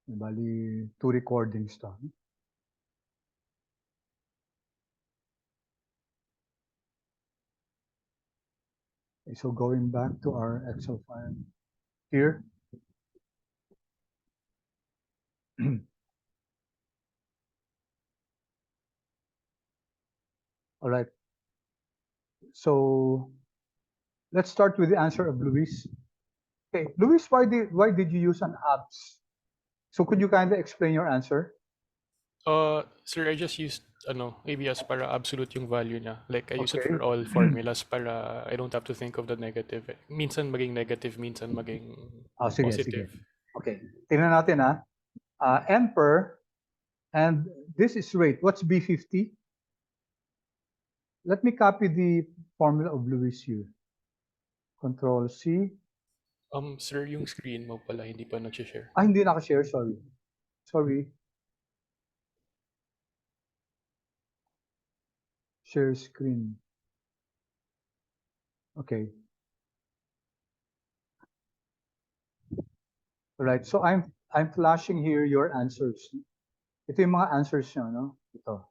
Bali, 2 recordings to. Okay, so going back to our Excel file here. All right. So let's start with the answer of Luis. Okay, Luis, why did you use an abs? So could you kindly explain your answer? Sir, I just used ABS para absolute yung value niya. Like I use it Okay. for all formulas para I don't have to think of the negative. Minsan maging negative, minsan maging Sige, positive. sige. Okay. Tingnan natin N per, and this is rate. What's B50? Let me copy the formula of Luis here. Control C. Sir, yung screen mo pala hindi pa nag-share. Hindi naka-share, sorry. Sorry. Share screen. Okay. All right. So I'm flashing here your answers. Ito yung mga answers nyo, no? Ito.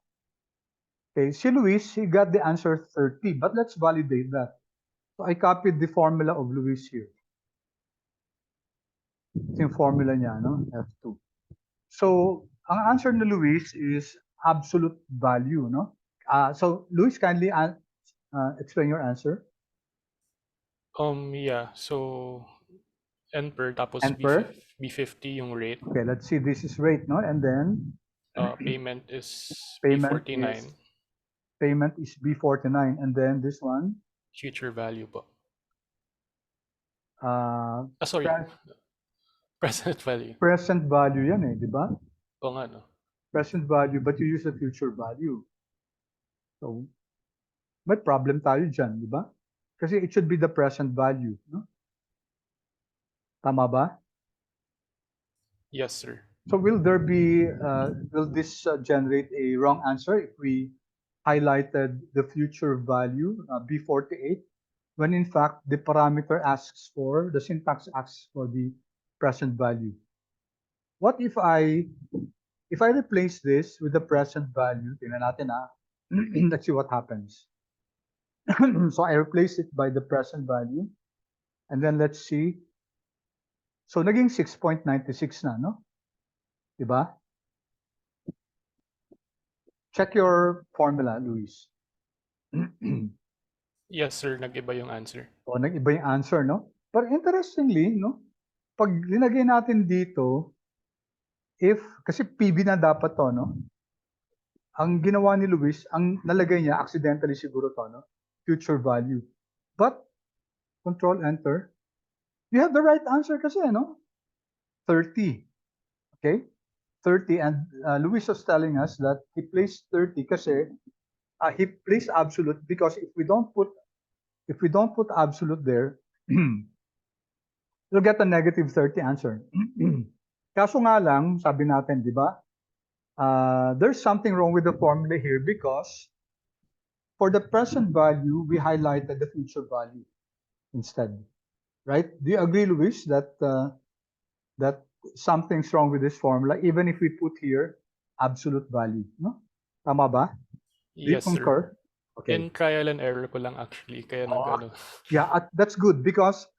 Okay, si Luis, he got the answer 30, but let's validate that. So I copied the formula of Luis here. Ito yung formula niya, no? F2. So, ang answer ni Luis is absolute value, no? So, Luis, kindly explain your answer. Yeah. So N per tapos And per? B50 yung rate. Okay, let's see. This is rate, no? And then Payment is payment B49. is B49. And then this one, Future value po. Sorry. pre- Present value. present value yan di ba? O nga, no? Present value, but you use the future value. So, may problem tayo dyan, di ba? Kasi it should be the present value, no? Tama ba? Yes, sir. So will this generate a wrong answer if we highlighted the future value, B48, when in fact the parameter the syntax asks for the present value? What if I replace this with the present value? Tingnan natin let's see what happens. So I replace it by the present value, and then let's see. So naging 6.96 na, no? Diba? Check your formula, Luis. Yes, sir. Nag-iba yung answer. O, nag-iba yung answer, no? But interestingly, no? Pag linagay natin dito, kasi PB na dapat to, no? Ang ginawa ni Luis, ang nalagay niya, accidentally siguro to, no? Future value. But, Control Enter, you have the right answer kasi, no? 30. Okay? 30, and Luis was telling us that he placed 30 kasi he placed absolute because if we don't put absolute there, you'll get a negative 30 answer. Kaso nga lang, sabi natin, di ba? There's something wrong with the formula here because for the present value, we highlighted the future value instead. Right? Do you agree, Luis, that that something's wrong with this formula, even if we put here absolute value? No? Tama ba? Do you Yes, sir. concur? Okay. In trial and error ko lang actually, kaya nag-ano. Yeah, that's good because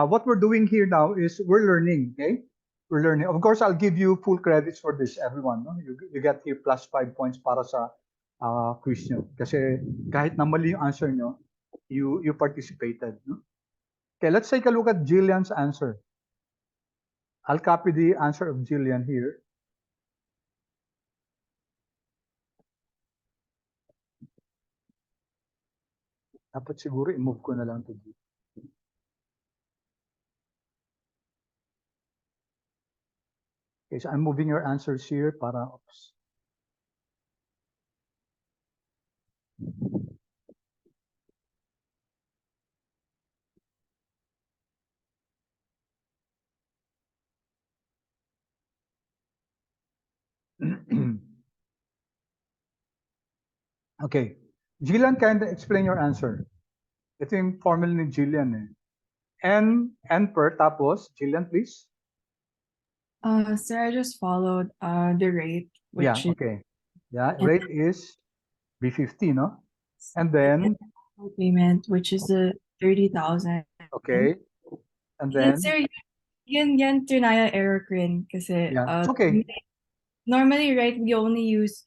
what we're doing here now is we're learning, okay? We're learning. Of course, I'll give you full credits for this, everyone. No? You get here plus 5 points para sa quiz nyo. Kasi kahit na mali yung answer nyo, you participated. No? Okay, let's take a look at Jillian's answer. I'll copy the answer of Jillian here. Dapat siguro i-move ko na lang to dito. Okay, so I'm moving your answers here para, oops. Okay, Jillian, kind of explain your answer. Ito yung formula ni Jillian N per tapos, Jillian please. Sir, I just followed the rate, Yeah, which is okay. Yeah, and rate is B50, no? And then, the payment, which is the 30,000. okay, and And then, sir, yan tunaya error ko rin kasi yeah, it's okay. normally, right, we only use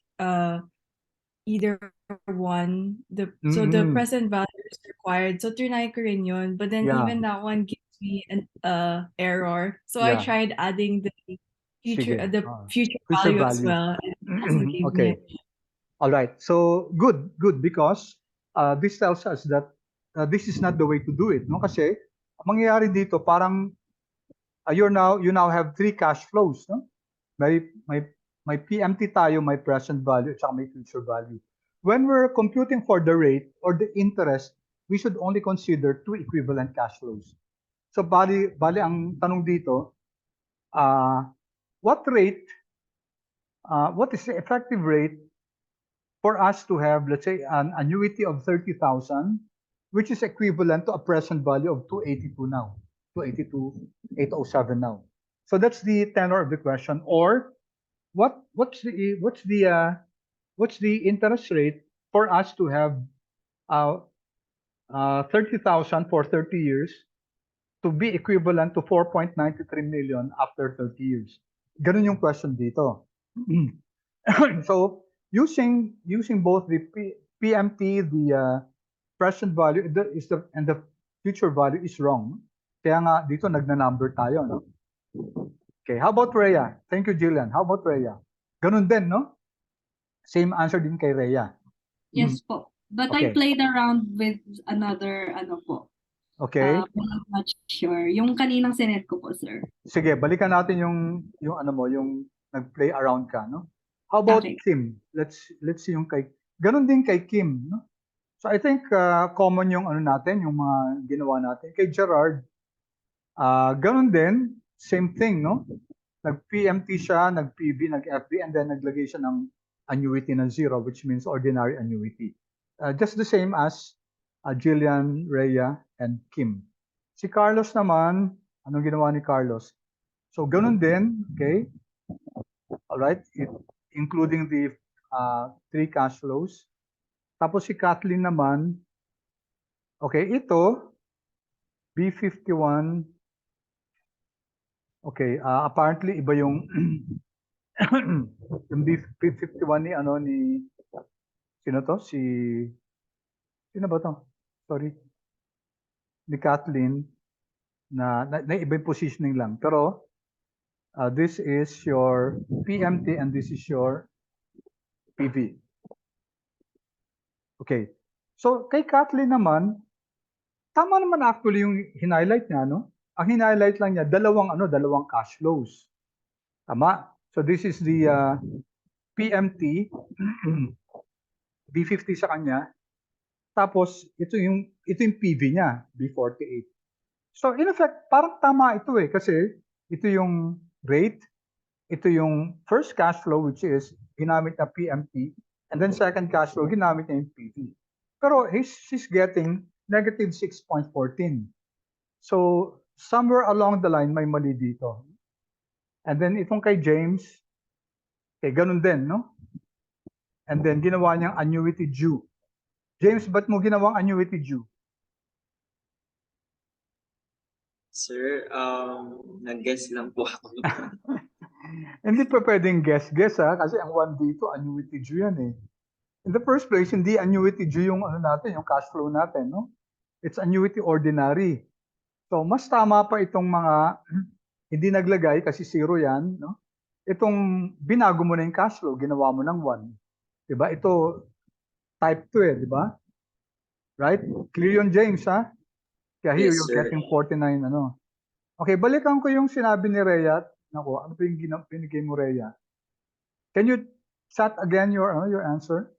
either one. The Mm-mm. present value is required. So trinay ko rin yun. But then Yeah, even that one gives me an error. So I yeah, tried adding sige. the future Future value as value. well. And it also gave me Okay, all right. So, good, because this tells us that this is not the way to do it, no? Kasi, ang mangyayari dito, parang you now have three cash flows, no? May PMT tayo, may present value, at may future value. When we're computing for the rate or the interest, we should only consider two equivalent cash flows. So bali ang tanong dito, what rate, what is the effective rate for us to have, let's say, an annuity of 30,000, which is equivalent to a present value of 282 now, 282,807 now. So that's the tenor of the question. Or what's the interest rate for us to have uh, 30,000 for 30 years to be equivalent to 4.93 million after 30 years? Ganun yung question dito. So using both the PMT, the present value and the future value is wrong. Kaya nga dito nagna-number tayo, no? Okay, how about Rhea? Thank you, Jillian. How about Rhea? Ganun din, no? Same answer din kay Rhea. Yes po. But I Okay. played around with another, Okay. I'm not much sure. Yung kaninang sinet ko po, sir. Sige, balikan natin yung ano mo, yung nag-play around ka, no? How about Okay. Kim? Let's see yung kay ganun din kay Kim, no? So I think common yung ano natin, yung mga ginawa natin. Kay Gerard, ganun din, same thing, no? Nag-PMT siya, nag-PB, nag-FB, and then naglagay siya ng annuity na zero, which means ordinary annuity. Just the same as Jillian, Rhea, and Kim. Si Carlos naman, anong ginawa ni Carlos? So ganun din, okay? All right, including the three cash flows. Tapos si Kathleen naman, okay, ito, B51, okay, apparently iba yung yung B51 ni ano ni sino to? Sino ba to? Sorry. Ni Kathleen na iba yung positioning lang. Pero this is your PMT and this is your PV. Okay. So kay Kathleen naman, tama naman actually yung highlight niya, no? Ang highlight lang niya, dalawang cash flows. Tama? So this is the PMT, B50 sa kanya. Tapos ito yung PV niya, B48. So in effect, parang tama ito kasi ito yung rate, ito yung first cash flow which is ginamit na PMT, and then second cash flow ginamit na yung PV. Pero she's getting negative 6.14. So somewhere along the line may mali dito. And then itong kay James, ganun din, no? And then ginawa niyang annuity due. James, ba't mo ginawang annuity due? Sir, nag-guess lang po ako. Hindi pa pwedeng guess kasi ang one dito, annuity due yan eh. In the first place, hindi annuity due yung ano natin, yung cash flow natin, no? It's annuity ordinary. So, mas tama pa itong mga hindi naglagay kasi zero yan, no? Itong binago mo na yung cash flow, ginawa mo ng 1. Diba? Ito, type 2 di ba? Right? Clear yun, James, ha? Kaya here, Yes, you're sir. getting 49, ano? Okay, balikan ko yung sinabi ni Rhea. Naku, ano pa yung binigay mo, Rhea? Can you chat again your answer?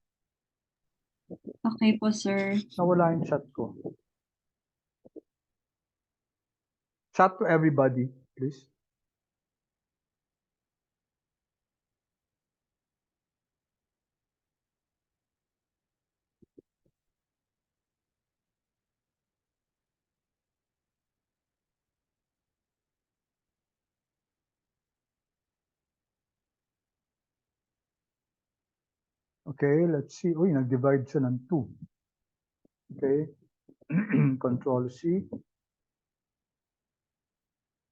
Okay po, sir. Nawala yung chat ko. Chat to everybody, please. Okay, let's see. Uy, nag-divide siya ng 2. Okay. Control C.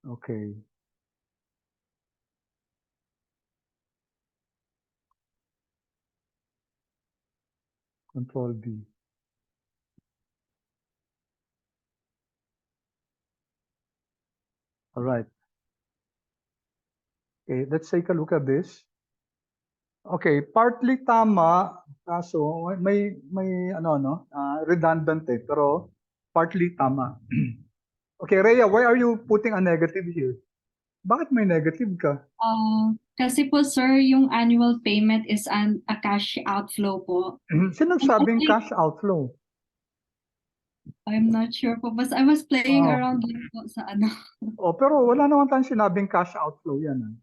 Okay. Control B. All right. Okay, let's take a look at this. Okay, partly tama, kaso may redundant pero partly tama. Okay, Rhea, why are you putting a negative here? Bakit may negative ka? Kasi po sir, yung annual payment is a cash outflow po. Sino nagsabing cash outflow? I'm not sure po. But I was playing Oh. around lang po sa ano. Oh, pero wala naman tayong sinabing cash outflow yan.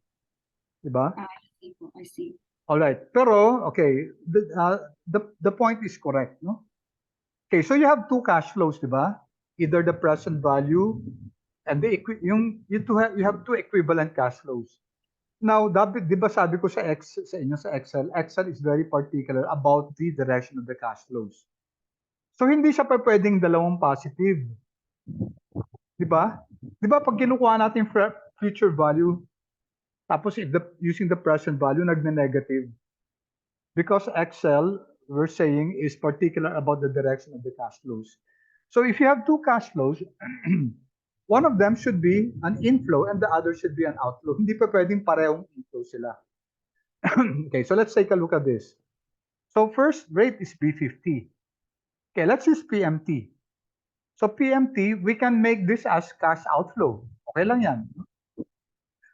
Diba? I see po, I see. All right. Pero, okay, the point is correct, no? Okay, so you have two cash flows, diba? Either the present value and you have two equivalent cash flows. Now, di ba sabi ko sa Excel is very particular about the direction of the cash flows. So, hindi siya pa pwedeng dalawang positive. Di ba? Di ba pag kinukuha natin future value, tapos using the present value, nagne-negative. Because Excel, we're saying, is particular about the direction of the cash flows. So if you have two cash flows, one of them should be an inflow and the other should be an outflow. Hindi pa pwedeng parehong inflow sila. Okay, so let's take a look at this. So first rate is B50. Okay, let's use PMT. So PMT, we can make this as cash outflow. Okay lang yan.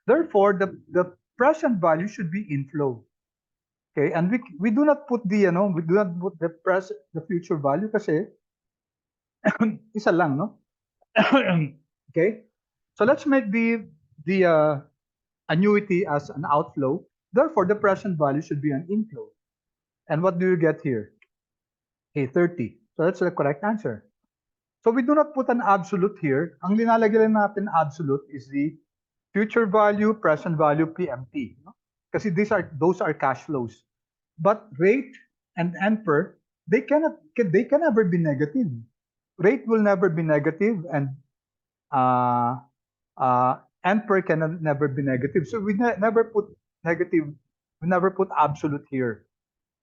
Therefore, the present value should be inflow. Okay, and we do not put the future value kasi isa lang, no? Okay, so let's make the annuity as an outflow. Therefore, the present value should be an inflow. And what do you get here? Okay, 30. So that's the correct answer. So we do not put an absolute here. Ang linalagay lang natin absolute is the future value, present value, PMT. No? Kasi those are cash flows. But rate and NPER, they can never be negative. Rate will never be negative, and NPER can never be negative. So we never put negative, we never put absolute here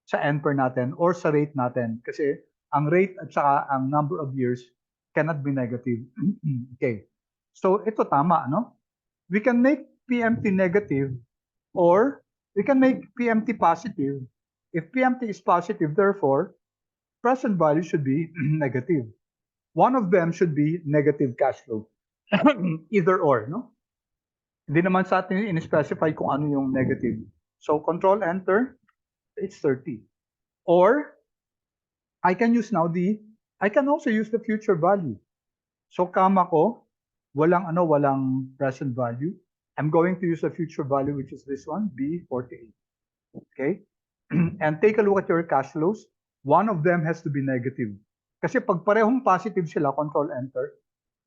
sa NPER natin or sa rate natin. Kasi ang rate at saka ang number of years cannot be negative. Okay. So ito tama, no? We can make PMT negative or we can make PMT positive. If PMT is positive, therefore, present value should be negative. One of them should be negative cash flow. Either or, no? Hindi naman sa atin in-specify kung ano yung negative. So, control enter, it's 30. Or, I can also use the future value. So, kama ko, walang present value. I'm going to use the future value, which is this one, B48. Okay? And take a look at your cash flows. One of them has to be negative. Kasi pag parehong positive sila, control enter,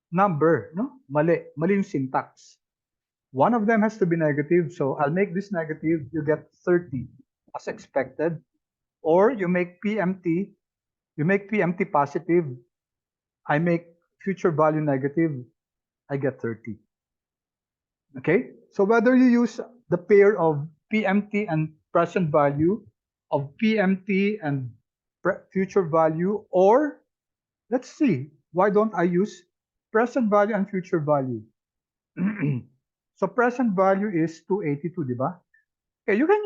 number, no? Mali yung syntax. One of them has to be negative, so I'll make this negative, you get 30 as expected. Or you make PMT positive, I make future value negative, I get 30. Okay? So whether you use the pair of PMT and present value, of PMT and future value, or let's see, why don't I use present value and future value? So present value is 282, di ba? Okay, you can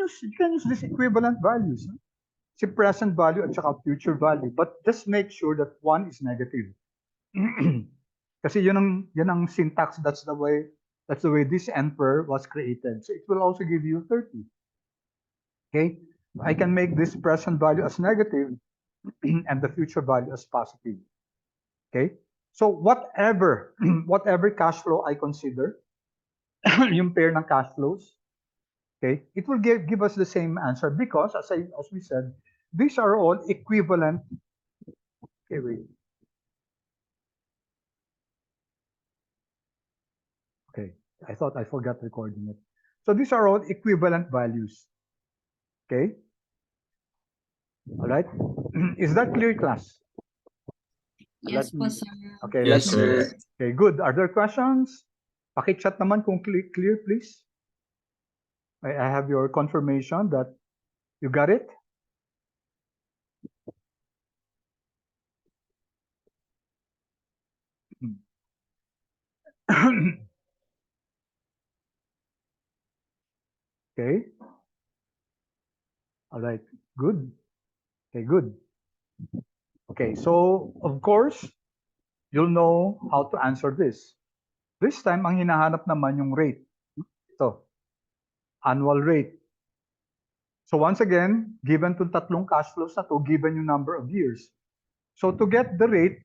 use these equivalent values. No? Si present value at saka future value, but just make sure that one is negative. Kasi yun ang syntax, that's the way this NPER was created. So it will also give you 30. Okay? I can make this present value as negative and the future value as positive. Okay? So whatever cash flow I consider, yung pair ng cash flows, okay, it will give us the same answer because as we said, these are all equivalent. Okay, wait. Okay, I thought I forgot recording it. So these are all equivalent values. Okay? All right? Is that clear, class? Yes po, sir. Okay, Yes, let's sir. Okay, good. Are there questions? Paki-chat naman kung clear, please. I have your confirmation that you got it. Okay. All right. Good. Okay, good. Okay, so of course, you'll know how to answer this. This time, ang hinahanap naman yung rate. Ito, annual rate. So once again, given itong tatlong cash flows na to, given yung number of years. So to get the rate,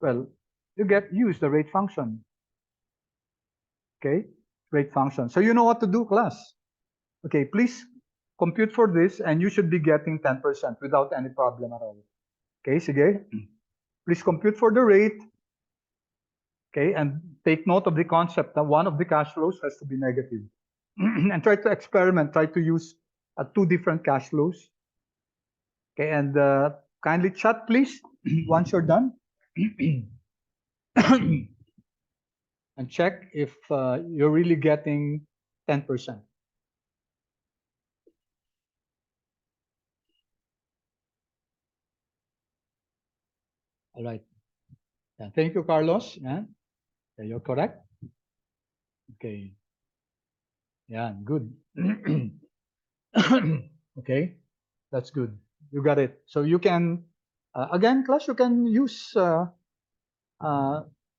well, use the rate function. Okay, rate function. So you know what to do, class. Okay, please compute for this and you should be getting 10% without any problem at all. Okay, sige. Please compute for the rate. Okay, and take note of the concept that one of the cash flows has to be negative. And try to experiment, try to use two different cash flows. Okay, and kindly chat, please, once you're done. And check if you're really getting 10%. All right. Yeah, thank you, Carlos. Yeah, you're correct. Okay. Yeah, good. Okay, that's good. You got it. So you can, again, class, you can use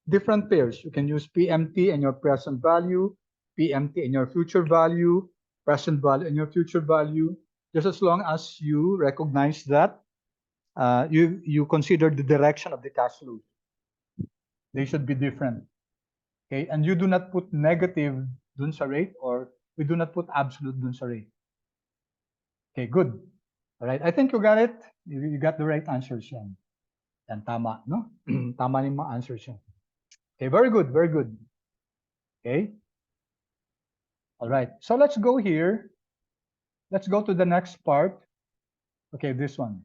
different pairs. You can use PMT and your present value, PMT and your future value, present value and your future value, just as long as you recognize that you consider the direction of the cash flow. They should be different. Okay, and you do not put negative dun sa rate, or we do not put absolute dun sa rate. Okay, good. All right, I think you got it. You got the right answers yan. Yan, tama, no? Tama yung mga answers yan. Okay, very good, very good. Okay. All right, so let's go here. Let's go to the next part. Okay, this one.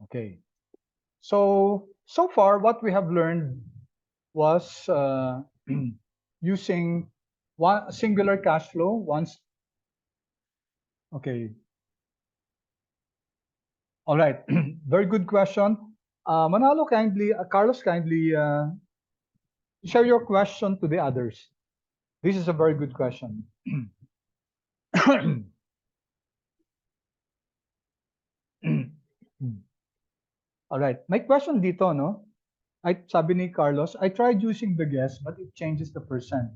Okay. So far, what we have learned was using one singular cash flow once. Okay. All right. Very good question. Manalo, kindly, Carlos, kindly share your question to the others. This is a very good question. All right. My question dito, no? Sabi ni Carlos, I tried using the guess, but it changes the percent.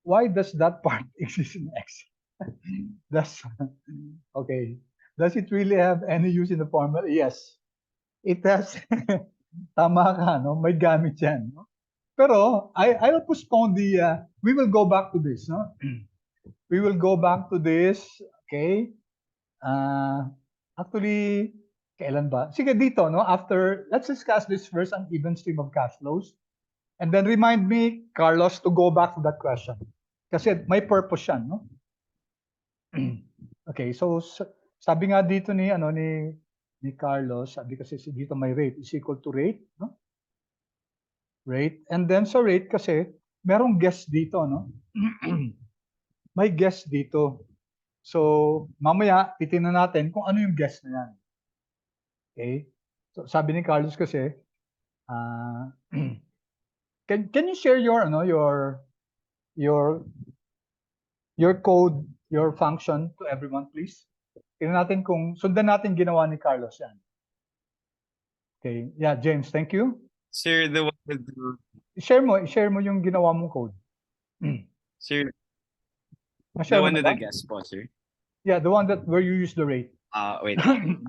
Why does that part exist in Excel? Okay. Does it really have any use in the formula? Yes. It has. Tama ka, no? May gamit yan. No? Pero I'll postpone the, we will go back to this, no? We will go back to this, okay? Actually, kailan ba? Sige, dito, no? After, let's discuss this first, an even stream of cash flows. And then remind me, Carlos, to go back to that question. Kasi may purpose yan, no? Okay, so sabi nga dito ni Carlos, sabi kasi dito may rate is equal to rate, no? Rate, and then sa rate kasi merong guess dito, no? May guess dito. So mamaya titingnan natin kung ano yung guess na yan. Okay? So sabi ni Carlos kasi can you share your your code, your function to everyone, please? Tingnan natin kung sundan natin ginawa ni Carlos yan. Okay. Yeah, James, thank you. Sir, the one with the, I-share mo yung ginawa mong code. sir, Na-share the mo one na with ba? the guess po, sir. Yeah, the one that where you use the rate. Wait.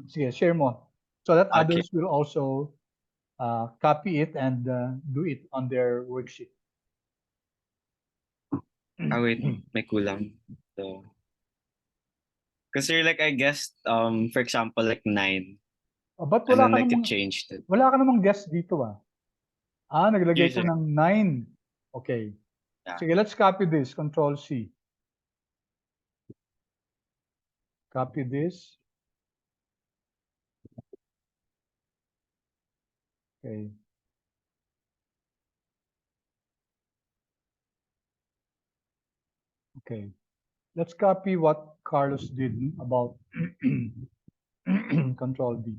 Sige, share mo. So that Okay. others will also copy it and do it on their worksheet. Wait, may kulang. So, kasi like I guessed, for example, like 9. But And wala then ka like namang, it changed it. wala ka namang guess dito ah. Naglagay Yes, ka sir. ng 9. Okay. Yeah. Sige, let's copy this. Control C. Copy this. Okay. Okay. Let's copy what Carlos did about control B.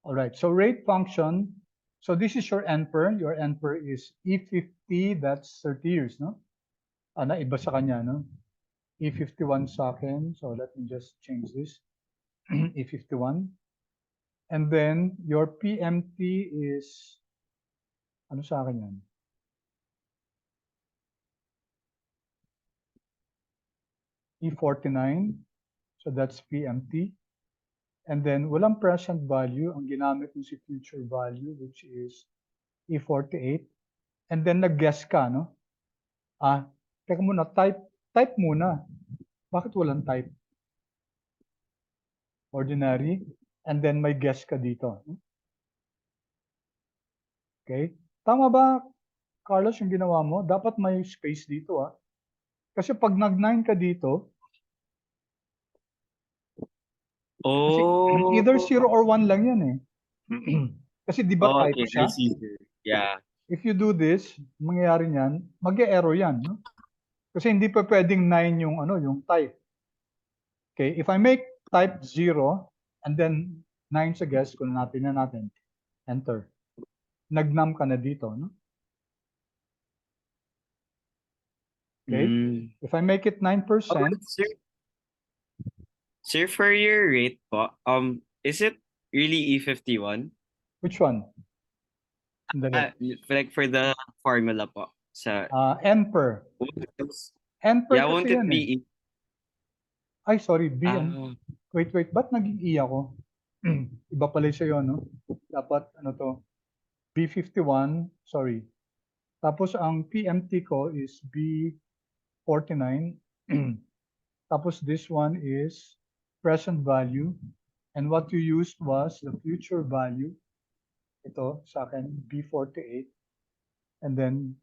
All right, so rate function. So this is your NPER. Your NPER is E50, that's 30 years, no? Naiba sa kanya, no? E51 sa akin. So let me just change this. E51. And then your PMT is, ano sa akin yan? E49. So that's PMT. And then walang present value. Ang ginamit mo si future value, which is E48. And then nag-guess ka, no? Teka muna, type muna. Bakit walang type? Ordinary. And then may guess ka dito. Okay? Tama ba, Carlos, yung ginawa mo? Dapat may space dito, ah. Kasi pag nag-9 ka dito, kasi Oh. either 0 or 1 lang yan eh. Kasi di ba Oh, type okay. siya? I see, sir. Yeah. If you do this, mangyayari niyan, mag-e-error yan. No? Kasi hindi pa pwedeng 9 yung, yung type. Okay, if I make type 0, and then 9 sa guess, kung natin na natin, enter. Nag-num ka na dito. No? Okay, if I make it 9%, Sir, for your rate po, is it really E51? which one? Like for the formula po sa NPER. NPER yeah, kasi won't it yan eh. be Ay, sorry, B. Wait, ba't naging E ako? Iba pala sa'yo, no? Dapat, B51, sorry. Tapos, ang PMT ko is B49. Tapos, this one is present value. And what you used was the future value. Ito, sa akin, B48. And then,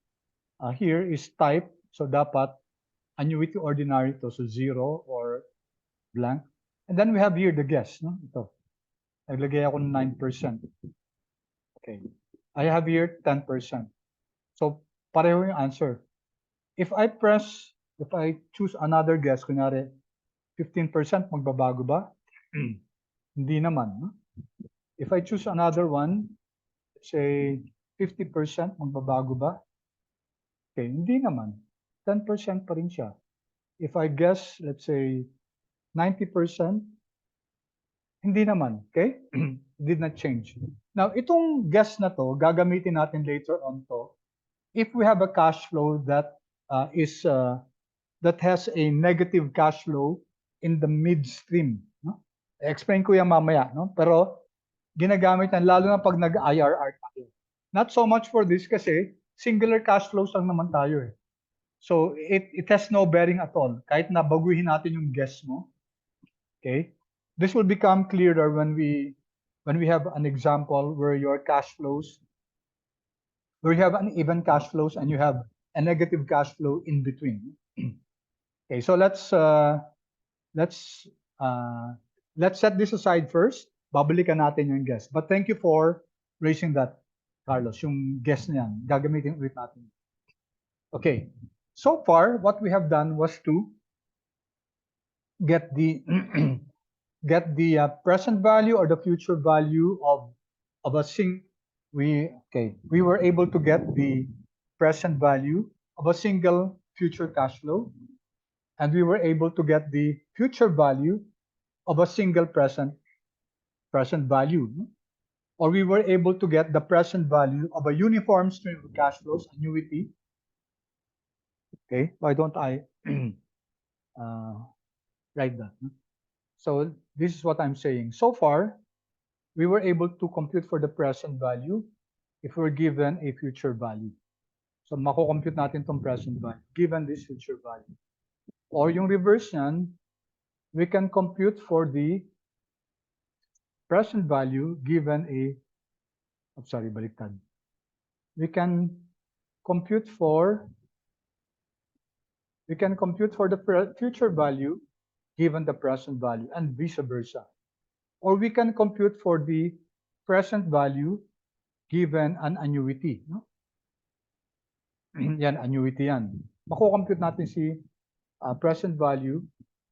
here is type. So, dapat, annuity ordinary to. So, 0 or blank. And then we have here the guess. No? Ito. Naglagay ako ng 9%. Okay. I have here 10%. So, pareho yung answer. If I choose another guess, kunyari, 15%, magbabago ba? Hindi naman. No? If I choose another one, say, 50%, magbabago ba? Okay, hindi naman. 10% pa rin siya. If I guess, let's say, 90%, hindi naman. Okay? Did not change. Now, itong guess na to, gagamitin natin later on to, if we have a cash flow that that has a negative cash flow in the midstream. No? I-explain ko yan mamaya. No? Pero, ginagamit yan, lalo na pag nag-IRR tayo. Not so much for this kasi singular cash flows lang naman tayo eh. So, it has no bearing at all. Kahit na baguhin natin yung guess mo. Okay? This will become clearer when we have an example where your cash flows, where you have an even cash flows and you have a negative cash flow in between. Okay, so let's set this aside first. Babalikan natin yung guess. But thank you for raising that, Carlos. Yung guess niyan, gagamitin ulit natin. Okay, so far what we have done was to get the present value or the future value of a we were able to get the present value of a single future cash flow, and we were able to get the future value of a single present value, or we were able to get the present value of a uniform stream of cash flows, annuity. Okay, why don't I write that? So this is what I'm saying. So far, we were able to compute for the present value if we're given a future value. So mako-compute natin tong present value given this future value. Or yung reverse yan, we can compute for the present value given baliktad. We can compute for the future value given the present value and vice versa. or we can compute for the present value given an annuity. No? Yan, annuity yan. Makukompute natin si present value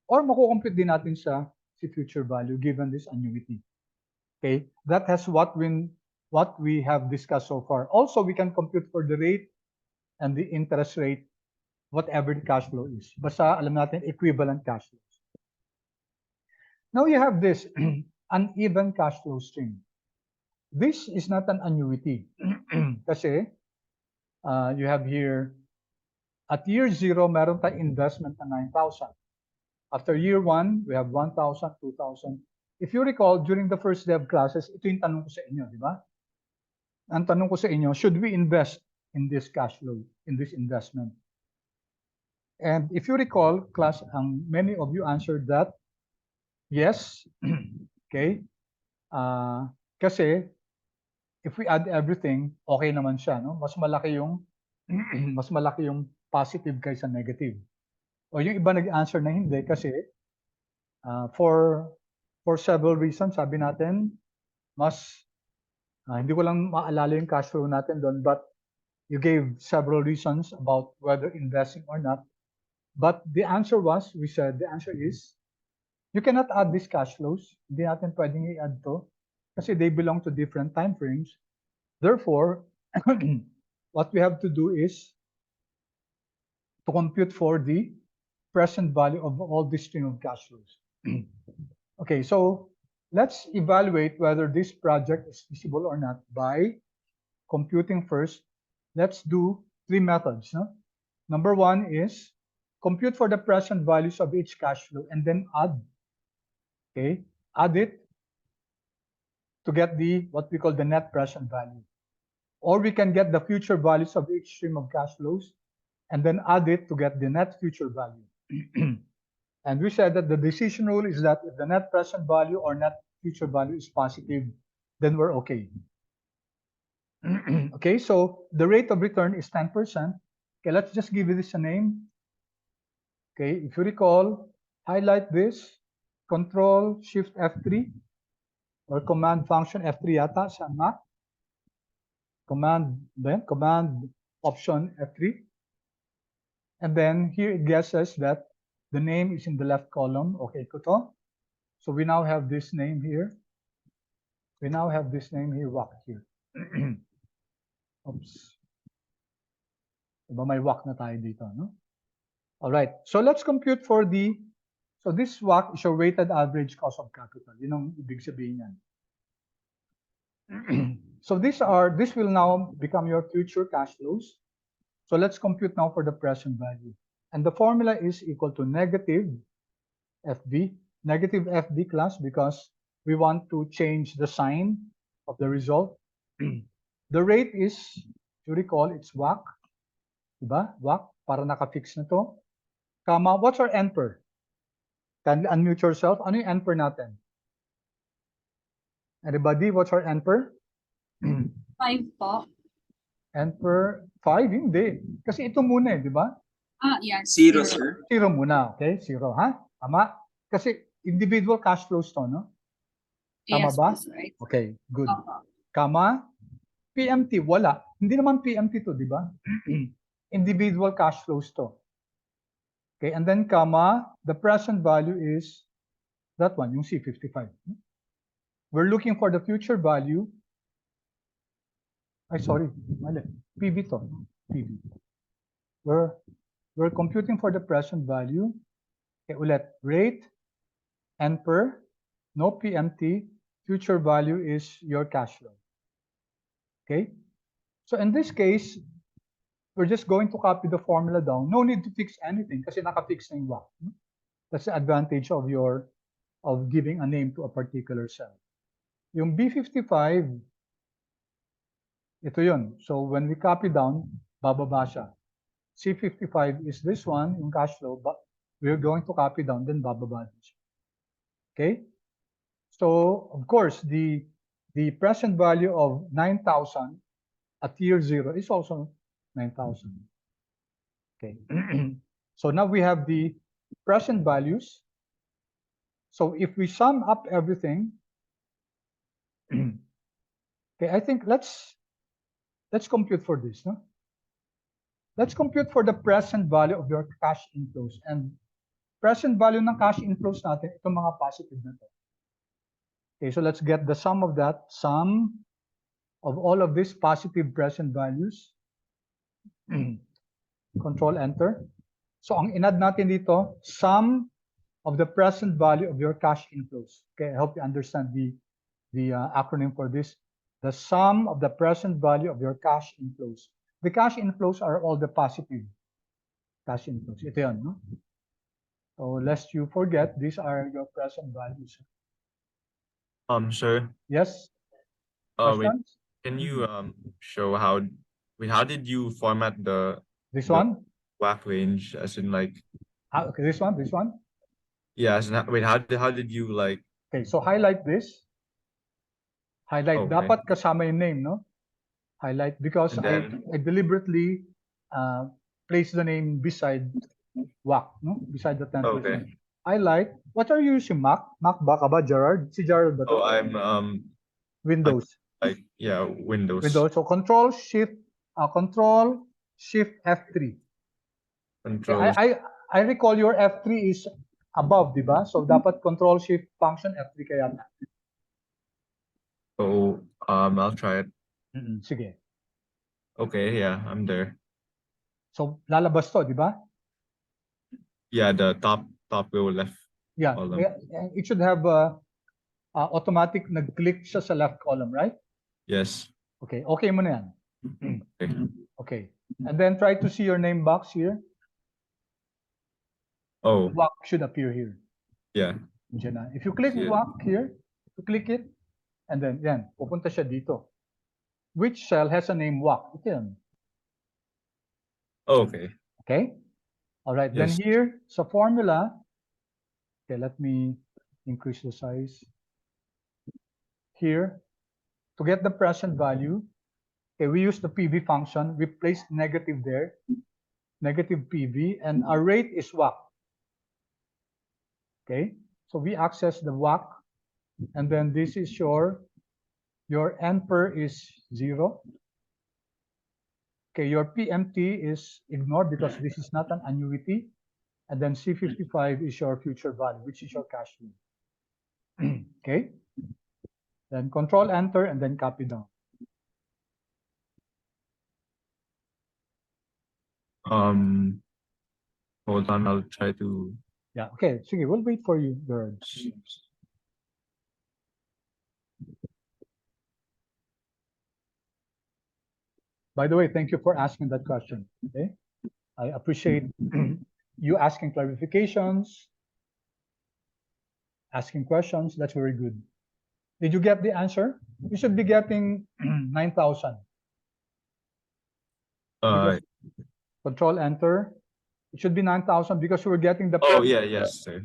or makukompute din natin si future value given this annuity. Okay, that has what we have discussed so far. Also, we can compute for the rate and the interest rate, whatever the cash flow is. Basta alam natin equivalent cash flows. Now you have this uneven cash flow stream. This is not an annuity kasi you have here at year 0 meron tayong investment na 9,000. After year 1, we have 1,000, 2,000. If you recall, during the first day of classes, ito yung tanong ko sa inyo, di ba? Ang tanong ko sa inyo, should we invest in this cash flow, in this investment? And if you recall, class, many of you answered that yes. Okay? Kasi if we add everything, okay naman siya, no? Mas malaki yung mas malaki yung positive kaysa negative. O yung iba nag-answer na hindi kasi for several reasons, sabi natin, mas hindi ko lang maalala yung cash flow natin doon, but you gave several reasons about whether investing or not. But the answer was, we said, the answer is, you cannot add these cash flows. Hindi natin pwedeng i-add to kasi they belong to different time frames. Therefore, what we have to do is to compute for the present value of all this stream of cash flows. Okay, so let's evaluate whether this project is feasible or not by computing first. Let's do 3 methods. No? Number 1 is compute for the present values of each cash flow and then add. Okay, add it to get what we call the net present value. Or we can get the future values of each stream of cash flows and then add it to get the net future value. And we said that the decision rule is that if the net present value or net future value is positive, then we're okay. Okay, so the rate of return is 10%. Okay, let's just give this a name. Okay, if you recall, highlight this, Control Shift F3 or Command Function F3 yata sa Mac. Command Option F3. And then here it guesses that the name is in the left column. Okay, ito. So we now have this name here. We now have this name here, WAC here. Oops. Diba may WAC na tayo dito, no? All right. So let's compute for so this WAC is your weighted average cost of capital. Yun ang ibig sabihin yan. So this will now become your future cash flows. So let's compute now for the present value. And the formula is equal to negative FD class, because we want to change the sign of the result. The rate is, if you recall, it's WAC. Diba? WAC, para naka-fix na to. Comma, what's our NPER? Kindly unmute yourself. Ano yung NPER natin? Anybody, what's our NPER? 5 po. NPER 5? Hindi. Kasi ito muna di ba? Yes. 0, sir. 0 muna, okay? 0, ha? Tama? Kasi individual cash flows to, no? Tama Yes, ba? that's right. Okay, good. Opo. Kama, PMT, wala. Hindi naman PMT to, di ba? Individual cash flows to. Okay, and then comma, the present value is that one, yung C55. We're looking for the future value. Ay, sorry, mali. PV to. PV. We're computing for the present value. Okay, ulit, rate, NPER, no PMT, future value is your cash flow. Okay, so in this case, we're just going to copy the formula down. No need to fix anything kasi naka-fix na yung WAC. That's the advantage of giving a name to a particular cell. Yung B55, ito yun. So when we copy down, bababa siya. C55 is this one, yung cash flow, but we're going to copy down, then bababa siya. Okay? So, of course, the present value of 9,000 at year 0 is also 9,000. Okay. So now we have the present values. So if we sum up everything, Okay, I think let's compute for this, no? Let's compute for the present value of your cash inflows. And present value ng cash inflows natin, itong mga positive na to. Okay, so let's get the sum of that. Sum of all of these positive present values. Control Enter. So ang inad natin dito, sum of the present value of your cash inflows. Okay, I hope you understand the acronym for this. The sum of the present value of your cash inflows. The cash inflows are all the positive cash inflows. Ito yan, no? So lest you forget, these are your present values. Sir, Yes? wait, Questions? can you show how did you format the This the- one? WAC range, as in like, Okay, this one? yeah, as in, wait, how did you like, Okay, so highlight this. Highlight, Okay. dapat kasama yung name, no? Highlight, because And then- I deliberately place the name beside WAC, no? Beside the 10%. Okay. Highlight, what are you using, Mac? Mac ba ka ba, Gerard? Si Gerard ba to? oh, I'm Windows. like, yeah, Windows. Windows. So Control Shift F3. Control. I recall your F3 is above, di ba? So dapat Control Shift Function F3 kaya. Oh, I'll try it. Sige. Okay, yeah, I'm there. So lalabas to, di ba? Yeah, the top row left. Yeah. Column. It should have automatic nag-click siya sa left column, right? Yes. Okay. Okay mo na yan. Okay. Okay. And then try to see your name box here. Oh, WAC should appear here. yeah. Diyan na. If you click See it. WAC here, you click it, and then yan, pupunta siya dito. Which cell has a name WAC? Ito yan. Okay. Okay? All right. Then Yes. here, sa formula, okay, let me increase the size. Here, to get the present value, okay, we use the PV function. We place negative there, negative PV, and our rate is WAC. Okay? So we access the WAC, and then this is your NPER is 0. Okay, your PMT is ignored because this is not an annuity. And then C55 is your future value, which is your cash flow. Okay? Then Control Enter and then copy down. Hold on, I'll try to. Yeah, okay. Sige, we'll wait for you, Gerard. By the way, thank you for asking that question. Okay? I appreciate you asking clarifications, asking questions. That's very good. Did you get the answer? You should be getting 9,000. Control Enter. It should be 9,000 because you were getting the. Oh yeah, yes, sir.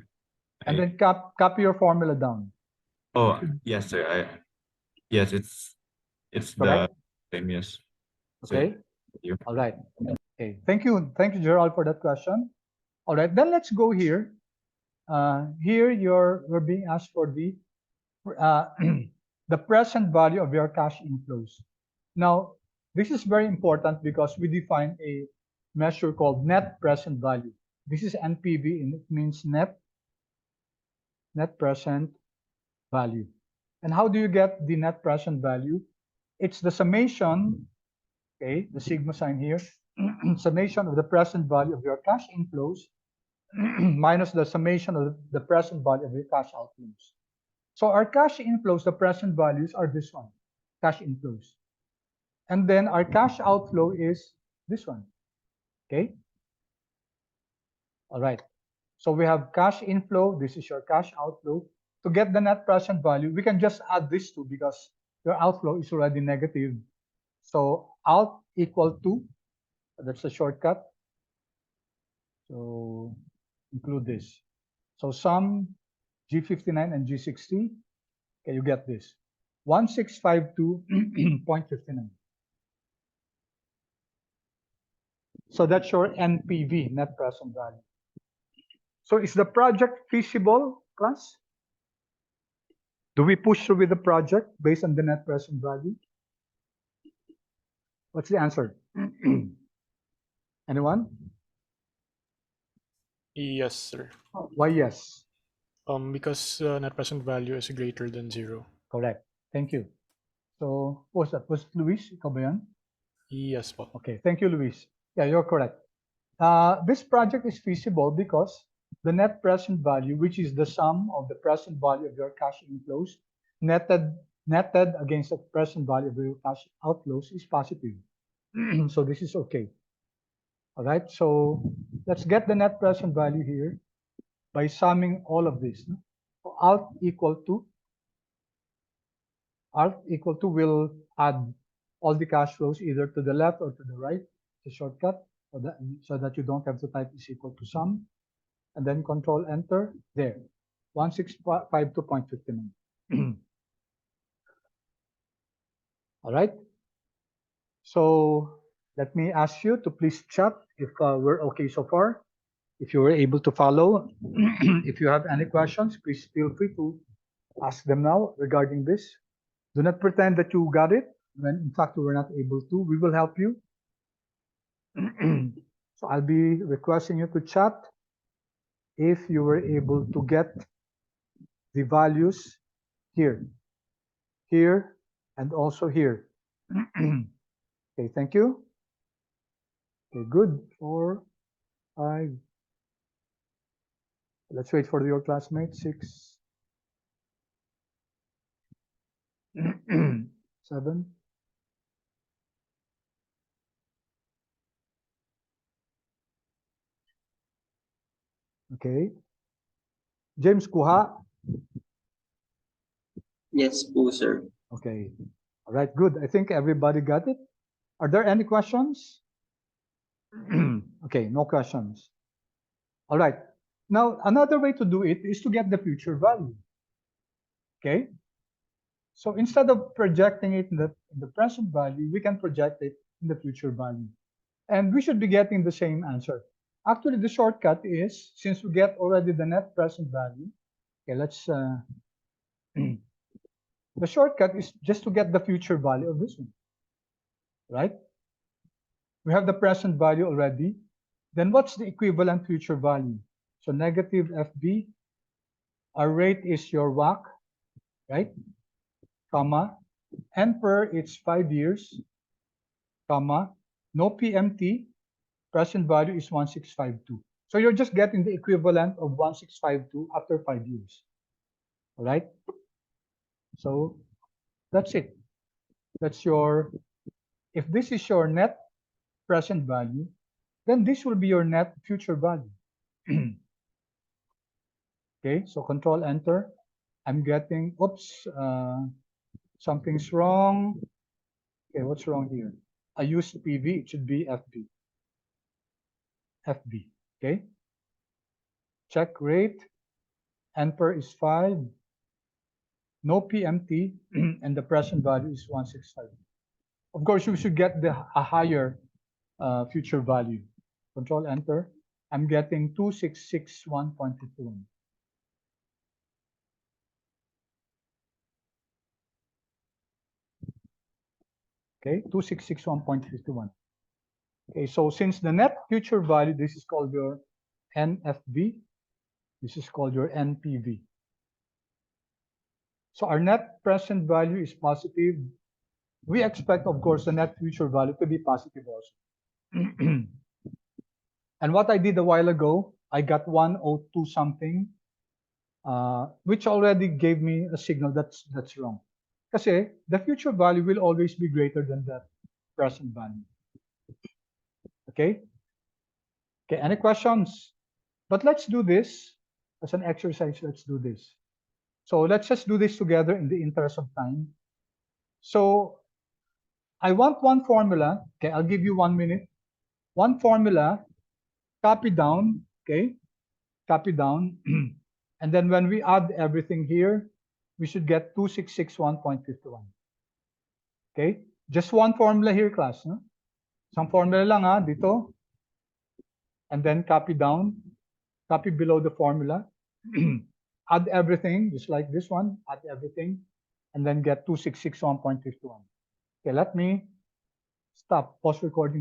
And then copy your formula down. Oh yes, sir. Yes, it's Correct. the same. Yes. Okay. Thank you. All right. Okay. Thank you, Gerald, for that question. All right. Then let's go here. Here we're being asked for the the present value of your cash inflows. Now, this is very important because we define a measure called net present value. This is NPV, and it means net present value. And how do you get the net present value? It's the summation, okay, the sigma sign here, summation of the present value of your cash inflows minus the summation of the present value of your cash outflows. So our cash inflows, the present values are this one, cash inflows. And then our cash outflow is this one, okay? All right. So we have cash inflow, this is your cash outflow. To get the net present value, we can just add these two because your outflow is already negative. So out equal to, that's a shortcut. So include this. So sum G59 and G60, okay, you get this. 1652.59. So that's your NPV, net present value. So is the project feasible, class? Do we push through with the project based on the net present value? What's the answer? Anyone? Yes, sir. Why yes? Because net present value is greater than 0. Correct. Thank you. So, what was that? Was it Luis? Ikaw ba yan? Yes po. Okay, thank you, Luis. Yeah, you're correct. This project is feasible because the net present value, which is the sum of the present value of your cash inflows, netted against the present value of your cash outflows, is positive. So this is okay. All right, so let's get the net present value here by summing all of this. So alt equal to will add all the cash flows either to the left or to the right, the shortcut, so that you don't have to type is equal to sum, and then control enter there, 1652.59. All right. So let me ask you to please chat if we're okay so far. If you were able to follow, if you have any questions, please feel free to ask them now regarding this. Do not pretend that you got it when in fact we were not able to. We will help you. So I'll be requesting you to chat if you were able to get the values here, here, and also here. Okay, thank you. Okay, good. 4, 5. Let's wait for your classmate. 6, 7. Okay. James, kuha. Yes po, sir. Okay. All right, good. I think everybody got it. Are there any questions? Okay, no questions. All right. Now, another way to do it is to get the future value. Okay. So instead of projecting it in the present value, we can project it in the future value. And we should be getting the same answer. Actually, the shortcut is, since we get already the net present value, okay, let's, the shortcut is just to get the future value of this one, right? We have the present value already. Then what's the equivalent future value? So negative FB, our rate is your WACC, right? Comma, NPER, it's 5 years, comma, no PMT, present value is 1652. So you're just getting the equivalent of 1652 after 5 years. All right? So that's it. That's your, if this is your net present value, then this will be your net future value. Okay, so control enter. I'm getting, oops, something's wrong. Okay, what's wrong here? I used PV, it should be FB. FB, okay? Check rate, NPER is 5, no PMT, and the present value is 165. Of course, you should get a higher future value. Control enter. I'm getting 2661.51. Okay, 2661.51. Okay, so since the net future value, this is called your NFV, this is called your NPV. So our net present value is positive. We expect, of course, the net future value to be positive also. And what I did a while ago, I got 102 something, which already gave me a signal that's wrong. Kasi the future value will always be greater than the present value. Okay? Okay, any questions? But let's do this as an exercise. Let's do this. So let's just do this together in the interest of time. So I want one formula. Okay, I'll give you 1 minute. One formula, copy down. Okay, copy down. And then when we add everything here, we should get 2661.51. Okay, just one formula here, class. No? Some formula lang dito. And then copy down, copy below the formula. add everything, just like this one, add everything, and then get 2661.51. Okay, let me stop, pause recording.